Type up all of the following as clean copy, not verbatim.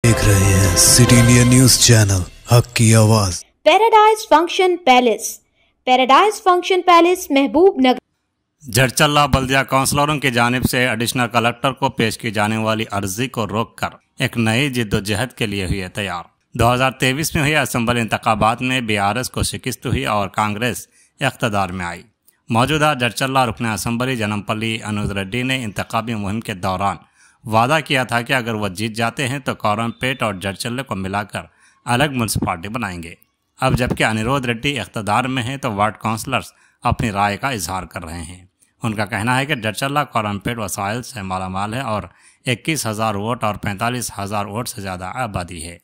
देख रहे हैं सिटी इंडिया न्यूज चैनल हक की आवाज। पैराडाइज फंक्शन पैलेस महबूब नगर। झरचल्ला बल्दिया काउंसलरों की जानिब से एडिशनल कलेक्टर को पेश की जाने वाली अर्जी को रोककर एक नई जिद्दोजहद के लिए हुए तैयार। 2023 में हुए असम्बली इंतखाबात में बीआरएस को शिकस्त हुई और कांग्रेस इख्तदार में आई। मौजूदा झरचल्ला रुकन असम्बली जनमपल्ली अनुज रेड्डी ने इंतखाबी मुहिम के दौरान वादा किया था कि अगर वह जीत जाते हैं तो कौरमपेट और झरचल्ले को मिलाकर अलग म्यूनसिपालिटी बनाएंगे। अब जबकि अनिरुद्ध रेड्डी इख्तदार में हैं तो वार्ड काउंसलर्स अपनी राय का इजहार कर रहे हैं। उनका कहना है कि झरचल्ला कौरमपेट वसाइल से मालामाल है और 21,000 वोट और 45,000 वोट से ज़्यादा आबादी है।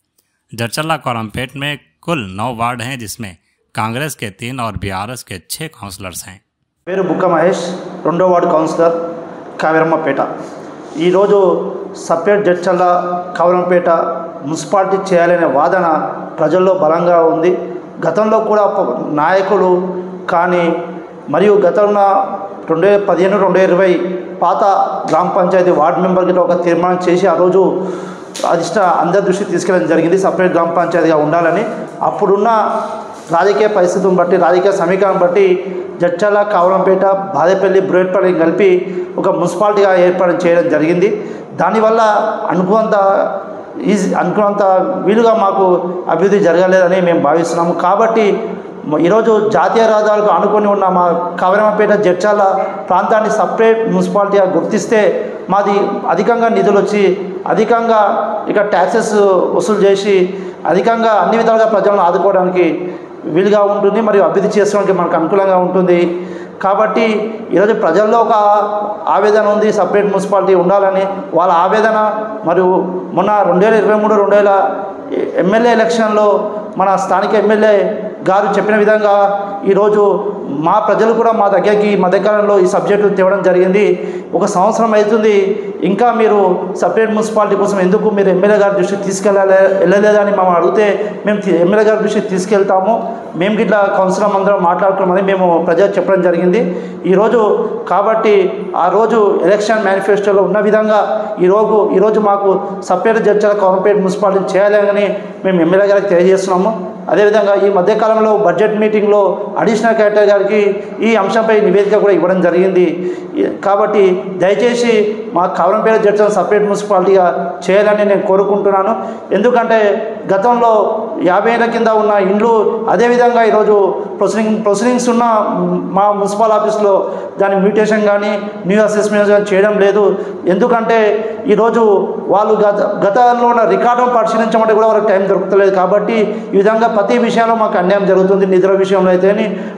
झरचल्ला कौरमपेट में कुल 9 वार्ड हैं जिसमें कांग्रेस के 3 और बीआरएस के 6 काउंसलर्स हैं। పేరు బుక్క మహేష్, 2వ వార్డు కౌన్సిలర్, కావేరమ్మపేట. ఈరోజు సపరేట్ జడ్చల్ల కౌరంపేట మున్సిపాలిటీ చేయాలనే వాదన ప్రజల్లో బలంగా ఉంది. గతంలో కూడా నాయకులు కానీ మరియు గతంలో 2015-2020 పాత గ్రామ పంచాయతీ వార్డు మెంబర్ గిట్ల ఒక తీర్మానం చేసి ఆ రోజు అందరి దృష్టికి తీసుకెళ్ళడం జరిగింది సపరేట్ గ్రామ పంచాయతీగా ఉండాలని. అప్పుడున్న రాజకీయ పరిస్థితులను బట్టి, రాజకీయ సమీకరణను బట్టి జడ్చల్ల కౌరంపేట బాదేపల్లి బ్రోయట్పల్లిని కలిపి ఒక మున్సిపాలిటీగా ఏర్పాటు చేయడం జరిగింది. దానివల్ల అనుకున్నంత వీలుగా మాకు అభివృద్ధి జరగలేదని మేము భావిస్తున్నాము. కాబట్టి ఈరోజు జాతీయ రహదారులకు ఆనుకొని ఉన్న మా కౌరంపేట జడ్చల్ల ప్రాంతాన్ని సపరేట్ మున్సిపాలిటీగా గుర్తిస్తే మాది అధికంగా నిధులు వచ్చి అధికంగా ఇక ట్యాక్సెస్ వసూలు చేసి అధికంగా అన్ని విధాలుగా ప్రజలను ఆదుకోవడానికి వీలుగా ఉంటుంది మరియు అభివృద్ధి చేసుకోవడానికి మనకు అనుకూలంగా ఉంటుంది. కాబట్టి ఈరోజు ప్రజల్లో ఒక ఆవేదన ఉంది సపరేట్ మున్సిపాలిటీ ఉండాలని. వాళ్ళ ఆవేదన మరియు మొన్న 2023 ఎమ్మెల్యే ఎలక్షన్లో మన స్థానిక ఎమ్మెల్యే గారు చెప్పిన విధంగా ఈరోజు మా ప్రజలు కూడా మా దగ్గరికి మధ్యకాలంలో ఈ సబ్జెక్టు తేవడం జరిగింది. 1 సంవత్సరం అవుతుంది, ఇంకా మీరు సపరేట్ మున్సిపాలిటీ కోసం ఎందుకు మీరు ఎమ్మెల్యే గారి దృష్టికి వెళ్ళలేదని మమ్మల్ని అడిగితే మేము ఎమ్మెల్యే గారి దృష్టికి తీసుకెళ్తాము, మేము ఇట్లా కౌన్సిలర్ అందరం మాట్లాడుకోమని మేము ప్రజలకు చెప్పడం జరిగింది ఈరోజు. కాబట్టి ఆ రోజు ఎలక్షన్ మేనిఫెస్టోలో ఉన్న విధంగా ఈరోజు మాకు సపరేట్ జడ్చల్ల కౌరంపేట మున్సిపాలిటీ చేయాలని మేము ఎమ్మెల్యే గారికి తెలియజేస్తున్నాము. అదేవిధంగా ఈ మధ్యకాలంలో బడ్జెట్ మీటింగ్లో అడిషనల్ కలెక్టర్ గారికి ఈ అంశంపై నివేదిక కూడా ఇవ్వడం జరిగింది. కాబట్టి దయచేసి మా కౌరంపేట జడ్చల్ల సపరేట్ మున్సిపాలిటీగా చేయాలని నేను కోరుకుంటున్నాను. ఎందుకంటే గతంలో 50 ఏళ్ల కింద ఉన్న ఇండ్లు అదేవిధంగా ఈరోజు ప్రొసీడింగ్స్ ఉన్న మా మున్సిపల్ ఆఫీస్లో దాని మ్యూటేషన్ కానీ న్యూ అసెస్మెంట్స్ కానీ చేయడం లేదు. ఎందుకంటే ఈరోజు వాళ్ళు గతంలో ఉన్న రికార్డును పరిశీలించమంటే కూడా వాళ్ళకి టైం దొరుకుతలేదు. కాబట్టి ఈ విధంగా ప్రతి విషయంలో మాకు అన్యాయం జరుగుతుంది. నిధుల విషయంలో అయితే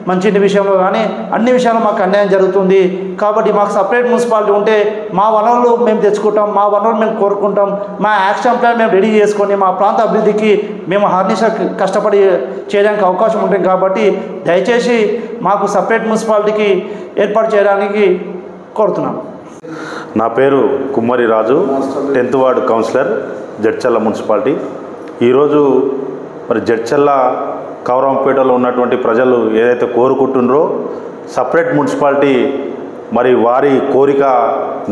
మంచినీటి విషయంలో కానీ అన్ని విషయాల్లో మాకు అన్యాయం జరుగుతుంది. కాబట్టి మాకు సపరేట్ మున్సిపాలిటీ ఉంటే మా వనరులు మేము తెచ్చుకుంటాం, మా వనరులు మేము కోరుకుంటాం, మా యాక్షన్ ప్లాన్ మేము రెడీ చేసుకొని మా ప్రాంత అభివృద్ధికి మేము హర్నిశ కష్టపడి చేయడానికి అవకాశం ఉంటుంది. కాబట్టి దయచేసి మాకు సపరేట్ మున్సిపాలిటీకి ఏర్పాటు చేయడానికి కోరుతున్నాను. నా పేరు కుమ్మరి రాజు, 10వ వార్డు కౌన్సిలర్, జడ్చల్ల మున్సిపాలిటీ. ఈరోజు మరి జడ్చల్ల కౌరంపేటలో ఉన్నటువంటి ప్రజలు ఏదైతే కోరుకుంటున్నారో సపరేట్ మున్సిపాలిటీ మరి వారి కోరిక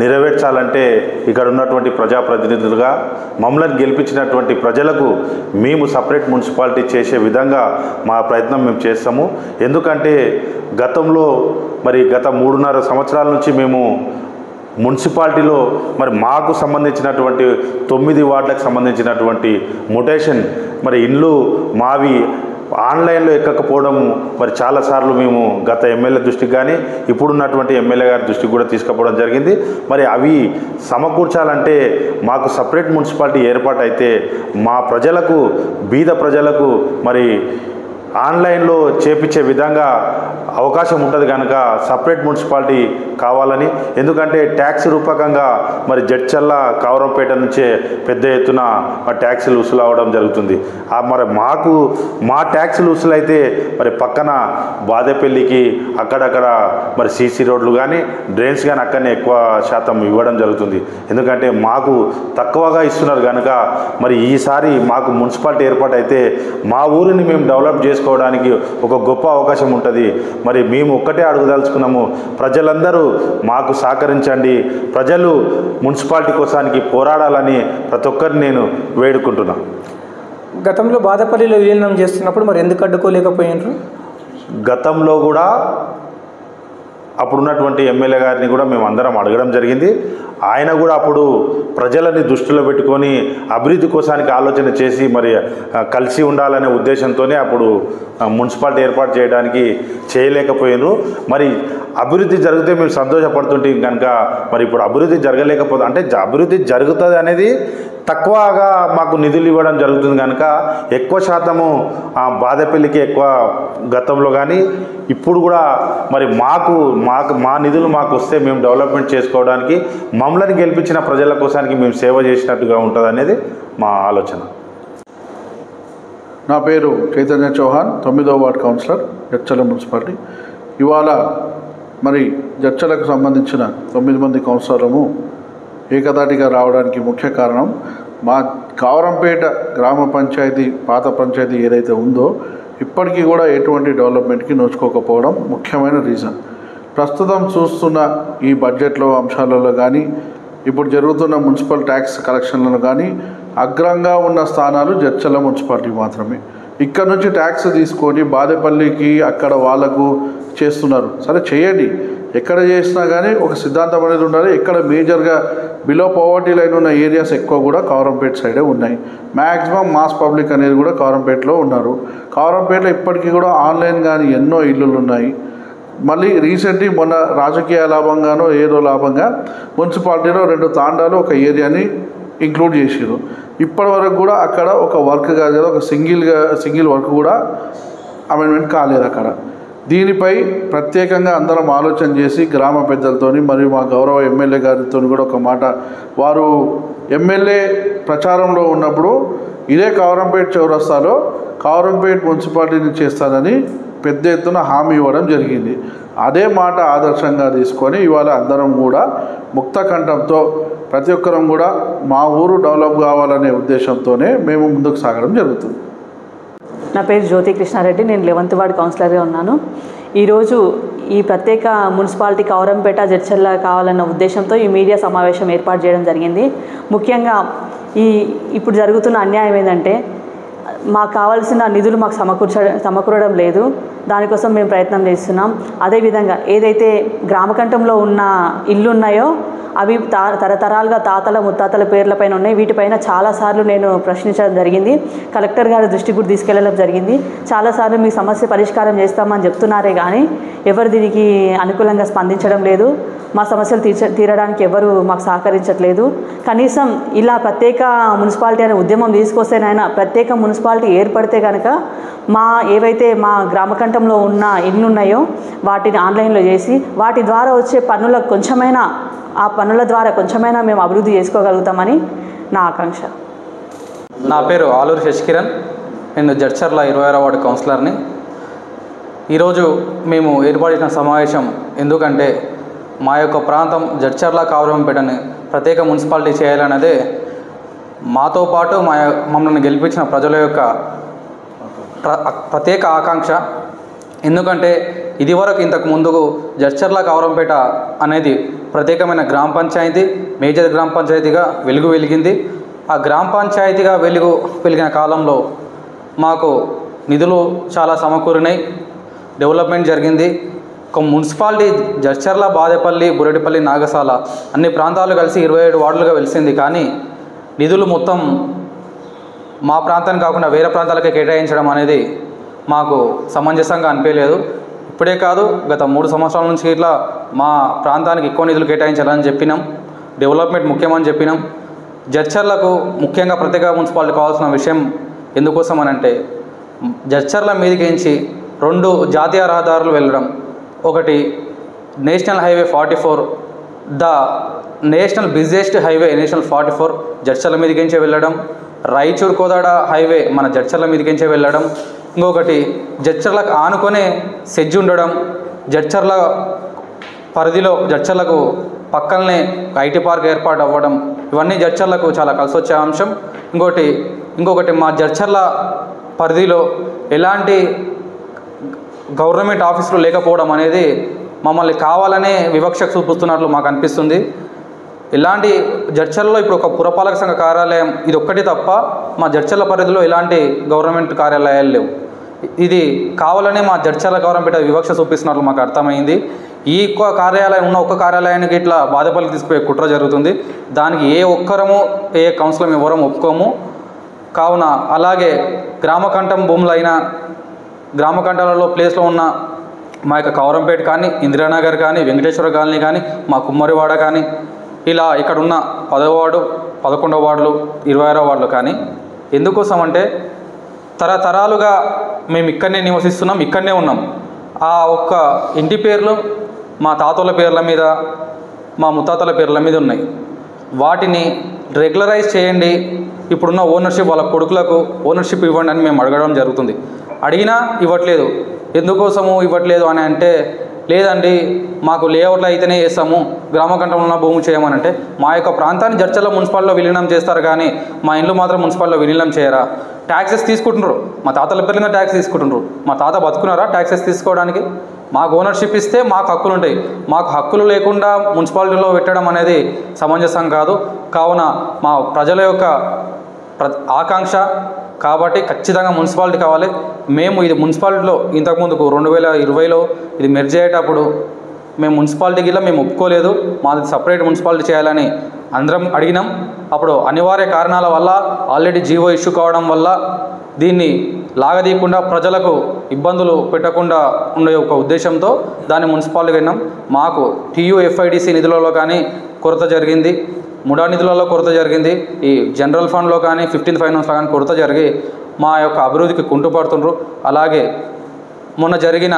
నెరవేర్చాలంటే ఇక్కడ ఉన్నటువంటి ప్రజాప్రతినిధులుగా మమ్మల్ని గెలిపించినటువంటి ప్రజలకు మేము సపరేట్ మున్సిపాలిటీ చేసే విధంగా మా ప్రయత్నం మేము చేస్తాము. ఎందుకంటే గతంలో మరి గత 3.5 సంవత్సరాల నుంచి మేము మున్సిపాలిటీలో మరి మాకు సంబంధించినటువంటి 9 వార్డులకు సంబంధించినటువంటి మ్యూటేషన్ మరి ఇండ్లు మావి ఆన్లైన్లో ఎక్కకపోవడం మరి చాలాసార్లు మేము గత ఎమ్మెల్యే దృష్టికి కానీ ఇప్పుడున్నటువంటి ఎమ్మెల్యే గారి దృష్టికి కూడా తీసుకుపోవడం జరిగింది. మరి అవి సమకూర్చాలంటే మాకు సపరేట్ మున్సిపాలిటీ ఏర్పాటు అయితే మా ప్రజలకు, బీద ప్రజలకు మరి ఆన్లైన్లో చేపించే విధంగా అవకాశం ఉంటుంది కనుక సపరేట్ మున్సిపాలిటీ కావాలని. ఎందుకంటే ట్యాక్స్ రూపకంగా మరి జడ్చల్ల కౌరంపేట నుంచే పెద్ద ఎత్తున ట్యాక్సులు వసూలు అవ్వడం జరుగుతుంది. మరి మా ట్యాక్సులు వసూలు అయితే మరి పక్కన బాదేపల్లికి అక్కడక్కడ మరి సీసీ రోడ్లు కానీ డ్రైన్స్ కానీ అక్కడనే ఎక్కువ శాతం ఇవ్వడం జరుగుతుంది. ఎందుకంటే మాకు తక్కువగా ఇస్తున్నారు కనుక మరి ఈసారి మాకు మున్సిపాలిటీ ఏర్పాటు అయితే మా ఊరిని మేము డెవలప్ చేసుకుంటాం చేసుకోవడానికి ఒక గొప్ప అవకాశం ఉంటుంది. మరి మేము ఒక్కటే అడుగుదలుచుకున్నాము, ప్రజలందరూ మాకు సహకరించండి, ప్రజలు మున్సిపాలిటీ కోసానికి పోరాడాలని ప్రతి ఒక్కరిని నేను వేడుకుంటున్నాను. గతంలో బాదపల్లిలో విలీనం చేస్తున్నప్పుడు మరి ఎందుకు అడ్డుకోలేకపోయినారు? గతంలో కూడా అప్పుడున్నటువంటి ఎమ్మెల్యే గారిని కూడా మేము అందరం అడగడం జరిగింది. ఆయన కూడా అప్పుడు ప్రజలని దృష్టిలో పెట్టుకొని అభివృద్ధి కోసానికి ఆలోచన చేసి మరి కలిసి ఉండాలనే ఉద్దేశంతోనే అప్పుడు మున్సిపాలిటీ ఏర్పాటు చేయడానికి చేయలేకపోయినారు. మరి అభివృద్ధి జరిగితే మేము సంతోషపడుతుంటే కనుక మరి ఇప్పుడు అభివృద్ధి జరగలేకపోతే అంటే అభివృద్ధి జరుగుతుంది అనేది తక్కువగా మాకు నిధులు ఇవ్వడం జరుగుతుంది కనుక ఎక్కువ శాతము బాదపల్లికి ఎక్కువ గతంలో కానీ ఇప్పుడు కూడా మరి మా నిధులు మాకు వస్తే మేము డెవలప్మెంట్ చేసుకోవడానికి మమ్మల్ని గెలిపించిన ప్రజల కోసానికి మేము సేవ చేసినట్టుగా ఉంటుంది అనేది మా ఆలోచన. నా పేరు చైతన్య చౌహాన్, 9వ వార్డ్ కౌన్సిలర్, జడ్చర్ల మున్సిపాలిటీ. ఇవాళ మరి జడ్చర్లకు సంబంధించిన 9 మంది కౌన్సిలర్లు ఏకదాటిగా రావడానికి ముఖ్య కారణం మా కావరంపేట గ్రామ పంచాయతీ పాత పంచాయతీ ఏదైతే ఉందో ఇప్పటికీ కూడా ఎటువంటి డెవలప్మెంట్కి నోచుకోకపోవడం ముఖ్యమైన రీజన్. ప్రస్తుతం చూస్తున్న ఈ బడ్జెట్లో అంశాలలో కానీ ఇప్పుడు జరుగుతున్న మున్సిపల్ ట్యాక్స్ కలెక్షన్లను కానీ అగ్రంగా ఉన్న స్థానాలు జడ్చర్ల మున్సిపాలిటీ మాత్రమే. ఇక్కడ నుంచి ట్యాక్స్ తీసుకొని బాదేపల్లికి అక్కడ వాళ్ళకు చేస్తున్నారు. సరే చేయండి, ఎక్కడ చేసినా కానీ ఒక సిద్ధాంతం అనేది ఉండాలి. ఎక్కడ మేజర్గా బిలో పవర్టీ లైన్ ఉన్న ఏరియాస్ ఎక్కువ కూడా కావరంపేట సైడే ఉన్నాయి. మ్యాక్సిమం మాస్ పబ్లిక్ అనేది కూడా కావరంపేటలో ఉన్నారు. కావరంపేటలో ఇప్పటికీ కూడా ఆన్లైన్ కానీ ఎన్నో ఇల్లులు ఉన్నాయి. మళ్ళీ రీసెంట్లీ మొన్న రాజకీయ లాభంగానో ఏదో లాభంగా మున్సిపాలిటీలో 2 తాండాలు ఒక ఏరియాని ఇంక్లూడ్ చేసారు. ఇప్పటి వరకు కూడా అక్కడ ఒక వర్క్ కాదు కదా, ఒక సింగిల్ వర్క్ కూడా అమెండ్మెంట్ కాలేదు అక్కడ. దీనిపై ప్రత్యేకంగా అందరం ఆలోచన చేసి గ్రామ పెద్దలతోని మరియు మా గౌరవ ఎమ్మెల్యే గారితో కూడా ఒక మాట, వారు ఎమ్మెల్యే ప్రచారంలో ఉన్నప్పుడు ఇదే కావరంపేట చౌరస్తాలో కావరంపేట మున్సిపాలిటీని చేస్తానని పెద్ద ఎత్తున హామీ ఇవ్వడం జరిగింది. అదే మాట ఆదర్శంగా తీసుకొని ఇవాళ అందరం కూడా ముక్త కంఠంతో ప్రతి ఒక్కరం కూడా మా ఊరు డెవలప్ కావాలనే ఉద్దేశంతోనే మేము ముందుకు సాగడం జరుగుతుంది. నా పేరు జ్యోతి కృష్ణారెడ్డి, నేను 11వ వార్డ్ కౌన్సిలర్గా ఉన్నాను. ఈరోజు ఈ ప్రత్యేక మున్సిపాలిటీ కావరంపేట జడ్చర్ల కావాలన్న ఉద్దేశంతో ఈ మీడియా సమావేశం ఏర్పాటు చేయడం జరిగింది. ముఖ్యంగా ఇప్పుడు జరుగుతున్న అన్యాయం ఏంటంటే మాకు కావాల్సిన నిధులు మాకు సమకూరడం లేదు. దానికోసం మేము ప్రయత్నం చేస్తున్నాం. అదేవిధంగా ఏదైతే గ్రామకంఠంలో ఉన్న ఇల్లు ఉన్నాయో అవి తరతరాలుగా తాతల ముత్తాతల పేర్లపైన ఉన్నాయి. వీటిపైన చాలాసార్లు నేను ప్రశ్నించడం జరిగింది. కలెక్టర్ గారి దృష్టికి కూడా తీసుకెళ్లడం జరిగింది. చాలాసార్లు మీ సమస్య పరిష్కారం చేస్తామని చెప్తున్నారే కానీ ఎవరు దీనికి అనుకూలంగా స్పందించడం లేదు. మా సమస్యలు తీరడానికి ఎవరు మాకు సహకరించట్లేదు. కనీసం ఇలా ప్రత్యేక మున్సిపాలిటీ అనే ఉద్యమం తీసుకొస్తేనైనా ప్రత్యేక మున్సిపాలిటీ ఏర్పడితే కనుక ఏవైతే మా గ్రామకంఠంలో ఉన్న ఇళ్ళు ఉన్నాయో వాటిని ఆన్లైన్లో చేసి వాటి ద్వారా వచ్చే పన్నులకు కొంచెమైనా ఆ పన్నుల ద్వారా కొంచెమైనా మేము అభివృద్ధి చేసుకోగలుగుతామని నా ఆకాంక్ష. నా పేరు ఆలూరు శశికిరణ్, నేను జడ్చర్ల 26వ వార్డు కౌన్సిలర్ని. ఈరోజు మేము ఏర్పడిన సమావేశం ఎందుకంటే మా యొక్క ప్రాంతం జడ్చర్ల కావరంపేటని ప్రత్యేక మున్సిపాలిటీ చేయాలన్నదే మాతో పాటు మమ్మల్ని గెలిపించిన ప్రజల యొక్క ప్రత్యేక ఆకాంక్ష. ఎందుకంటే ఇదివరకు ఇంతకు ముందుకు జడ్చర్ల కావరంపేట అనేది ప్రత్యేకమైన గ్రామ పంచాయతీ, మేజర్ గ్రామ పంచాయతీగా వెలిగింది. ఆ గ్రామ పంచాయతీగా వెలిగిన కాలంలో మాకు నిధులు చాలా సమకూరినాయి, డెవలప్మెంట్ జరిగింది. ఒక మున్సిపాలిటీ జడ్చర్ల, బాదేపల్లి, బురెడిపల్లి, నాగసాల అన్ని ప్రాంతాలు కలిసి 27 వార్డులుగా వెలిసింది. కానీ నిధులు మొత్తం మా ప్రాంతానికి కాకుండా వేరే ప్రాంతాలకే కేటాయించడం అనేది మాకు సమంజసంగా అనిపించలేదు. ఇప్పుడే కాదు, గత 3 సంవత్సరాల నుంచి ఇట్లా మా ప్రాంతానికి ఎక్కువ నిధులు కేటాయించాలని చెప్పినాం. డెవలప్మెంట్ ముఖ్యమని చెప్పినాం. జడ్చర్లకు ముఖ్యంగా ప్రత్యేక మున్సిపాలిటీ కావాల్సిన విషయం ఎందుకోసం అని అంటే జడ్చర్ల మీదకించి 2 జాతీయ రహదారులు వెళ్ళడం, ఒకటి national highway 44, the national busiest highway national 44 Jadcherla మీదకించే వెళ్ళడం, రాయచూర్ కోదాడ హైవే మన జడ్చర్ల మీదకించే వెళ్ళడం, ఇంకొకటి జడ్చర్లకు ఆనుకొనే సెజ్జు ఉండడం, జడ్చర్ల పరిధిలో జడ్చర్లకు పక్కనే ఐటీ పార్క్ ఏర్పాటు అవ్వడం, ఇవన్నీ జడ్చర్లకు చాలా కలిసి వచ్చే అంశం. ఇంకొకటి మా జడ్చర్ల పరిధిలో ఎలాంటి గవర్నమెంట్ ఆఫీసులు లేకపోవడం అనేది మమ్మల్ని కావాలనే వివక్ష చూపుతున్నట్లు మాకు అనిపిస్తుంది. ఇలాంటి జడ్చర్లలో ఇప్పుడు ఒక పురపాలక సంఘ కార్యాలయం ఇది ఒక్కటి తప్ప మా జడ్చర్ల పరిధిలో ఎలాంటి గవర్నమెంట్ కార్యాలయాలు లేవు. ఇది కావాలనే మా జడ్చర్ల గవర్నమెంట్ వివక్ష చూపిస్తున్నట్లు మాకు అర్థమైంది. ఈ కార్యాలయం ఉన్న ఒక్క కార్యాలయానికి ఇట్లా బాధపల్లికి తీసుకుపోయే కుట్ర జరుగుతుంది. దానికి ఏ ఒక్కరము ఏ కౌన్సిలర్ ఎవరం ఒప్పుకోము. కావున అలాగే గ్రామకంఠం భూములైన గ్రామకంఠాలలో ప్లేస్లో ఉన్న మా యొక్క కౌరంపేట కానీ, ఇందిరానగర్ కానీ, వెంకటేశ్వర కాలనీ కానీ, మా కుమ్మరివాడ కానీ, ఇలా ఇక్కడ ఉన్న 10వ వార్డు, 11వ వార్డులు, 26వ వార్డులు కానీ ఎందుకోసం అంటే తరతరాలుగా మేము ఇక్కడనే నివసిస్తున్నాం, ఇక్కడనే ఉన్నాం. ఆ ఒక్క ఇంటి పేర్లు మా తాతల పేర్ల మీద, మా ముత్తాతల పేర్ల మీద ఉన్నాయి. వాటిని రెగ్యులరైజ్ చేయండి, ఇప్పుడున్న ఓనర్షిప్ వాళ్ళ కొడుకులకు ఓనర్షిప్ ఇవ్వండి అని మేము అడగడం జరుగుతుంది. అడిగినా ఇవ్వట్లేదు. ఎందుకోసము ఇవ్వట్లేదు అని అంటే, లేదండి మాకు లేఅవుట్లో అయితేనే చేస్తాము, గ్రామకంఠంలో ఉన్న భూమి చేయమనంటే, మా యొక్క ప్రాంతాన్ని జడ్చర్ల మున్సిపాలిటీలో విలీనం చేస్తారు కానీ మా ఇండ్లు మాత్రం మున్సిపాలిటీలో విలీనం చేయరా? ట్యాక్సెస్ తీసుకుంటున్నారు, మా తాతల పేరు మీద ట్యాక్స్ తీసుకుంటున్నారు. మా తాత బతుకున్నారా ట్యాక్సెస్ తీసుకోవడానికి? మాకు ఓనర్షిప్ ఇస్తే మాకు హక్కులు ఉంటాయి. మాకు హక్కులు లేకుండా మున్సిపాలిటీలో పెట్టడం అనేది సమంజసం కాదు. కావున మా ప్రజల యొక్క ఆకాంక్ష కాబట్టి ఖచ్చితంగా మున్సిపాలిటీ కావాలి. మేము ఇది మున్సిపాలిటీలో ఇంతకుముందుకు 2020లో ఇది మెర్జ్ అయ్యేటప్పుడు మేము మున్సిపాలిటీకి మేము ఒప్పుకోలేదు, మాది సపరేట్ మున్సిపాలిటీ చేయాలని అందరం అడిగినాం. అప్పుడు అనివార్య కారణాల వల్ల ఆల్రెడీ జీవో ఇష్యూ కావడం వల్ల దీన్ని లాగదీయకుండా ప్రజలకు ఇబ్బందులు పెట్టకుండా ఉండే ఒక ఉద్దేశంతో దాన్ని మున్సిపాలిటీకి వెళ్ళినాం. మాకు TUFIDC నిధులలో కానీ కొరత జరిగింది, ముడా నిధులలో కొరత జరిగింది, ఈ జనరల్ ఫండ్లో కానీ 15th ఫైనాన్స్లో కానీ కొరత జరిగి మా యొక్క అభివృద్ధికి కుంటుపడుతుండ్రు. అలాగే మొన్న జరిగిన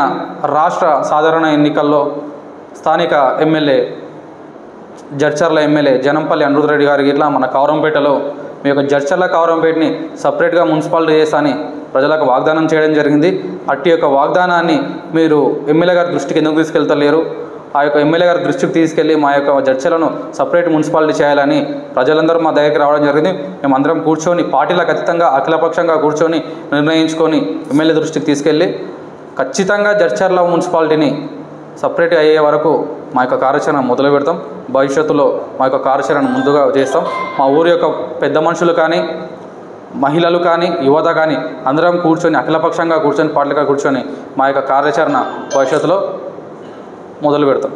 రాష్ట్ర సాధారణ ఎన్నికల్లో స్థానిక ఎమ్మెల్యే జడ్చర్ల ఎమ్మెల్యే జనంపల్లి అనిరుద్ రెడ్డి గారికి ఇట్లా మన కౌరంపేటలో మీ యొక్క జడ్చర్ల కౌరంపేటని సపరేట్గా మున్సిపాలిటీ చేస్తాని ప్రజలకు వాగ్దానం చేయడం జరిగింది. అట్టి యొక్క వాగ్దానాన్ని మీరు ఎమ్మెల్యే గారి దృష్టికి ఎందుకు తీసుకెళ్తలేరు? ఆ యొక్క ఎమ్మెల్యే గారి దృష్టికి తీసుకెళ్ళి మా యొక్క జడ్చర్లను సపరేట్ మున్సిపాలిటీ చేయాలని ప్రజలందరూ మా దగ్గరికి రావడం జరిగింది. మేమందరం కూర్చొని పార్టీలకు అతీతంగా అఖిలపక్షంగా కూర్చొని నిర్ణయించుకొని ఎమ్మెల్యే దృష్టికి తీసుకెళ్ళి ఖచ్చితంగా జడ్చర్ల మున్సిపాలిటీని సపరేట్ అయ్యే వరకు మా యొక్క కార్యాచరణ మొదలు పెడతాం. భవిష్యత్తులో మా యొక్క కార్యాచరణ ముందుగా చేస్తాం. మా ఊరి యొక్క పెద్ద మనుషులు కానీ, మహిళలు కానీ, యువత కానీ అందరం కూర్చొని అఖిలపక్షంగా కూర్చొని పార్టీలుగా కూర్చొని మా యొక్క కార్యాచరణ భవిష్యత్తులో మొదలు పెడతాం.